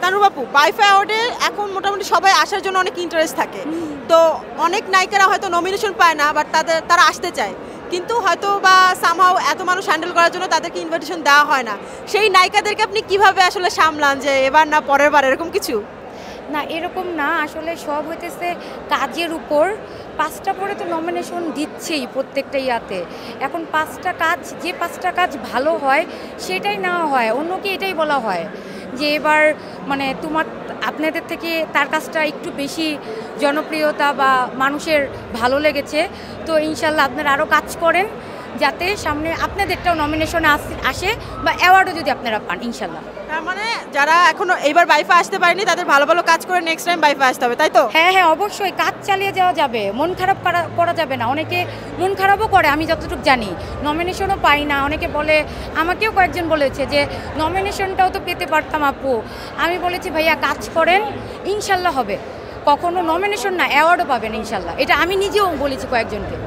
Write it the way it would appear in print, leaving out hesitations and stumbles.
তানু বাপু, বাইফা অ্যাওয়ার্ডে এখন মোটামুটি সবাই আসার জন্য অনেক ইন্টারেস্ট থাকে, তো অনেক নায়িকারা হয়তো নমিনেশন পায় না, বাট তারা আসতে চায়, কিন্তু হয়তো বা সামহাও এত মানুষ হ্যান্ডেল করার জন্য তাদেরকে ইনভিটেশন দেওয়া হয় না। সেই নায়িকাদেরকে আপনি কিভাবে আসলে সামলান যে এবার না পরের বার, এরকম কিছু? না, এরকম না, আসলে সব হইতেছে কাজের উপর। 5টা করে তো নমিনেশন দিচ্ছেই প্রত্যেকটা ইয়াতে। এখন 5টা কাজ, যে 5টা কাজ ভালো হয় সেটাই নেওয়া হয়, অন্যকে এটাই বলা হয় যে এবার মানে আপনাদের থেকে তার কাজটা একটু বেশি জনপ্রিয়তা বা মানুষের ভালো লেগেছে, তো ইনশাল্লাহ আপনারা আরও কাজ করেন যাতে সামনে আপনাদেরটাও নমিনেশনে আসে বা অ্যাওয়ার্ডও যদি আপনারা পান ইনশাল্লাহ। তার মানে যারা এখনো এইবার বাইফা আসতে পারেনি তাদের ভালো ভালো কাজ করে নেক্সট টাইম বাইফা আসতে হবে, তাই তো? হ্যাঁ হ্যাঁ, অবশ্যই কাজ চালিয়ে যাওয়া যাবে, মন খারাপ করা যাবে না। অনেকে মন খারাপও করে, আমি যতটুকু জানি, নমিনেশনও পাই না। অনেকে বলে, আমাকেও কয়েকজন বলেছে যে নমিনেশনটাও তো পেতে পারতাম আপু। আমি বলেছি ভাইয়া কাজ করেন, ইনশাল্লাহ হবে। কখনো নমিনেশন না, অ্যাওয়ার্ডও পাবেন ইনশাল্লাহ, এটা আমি নিজেও বলেছি কয়েকজনকে।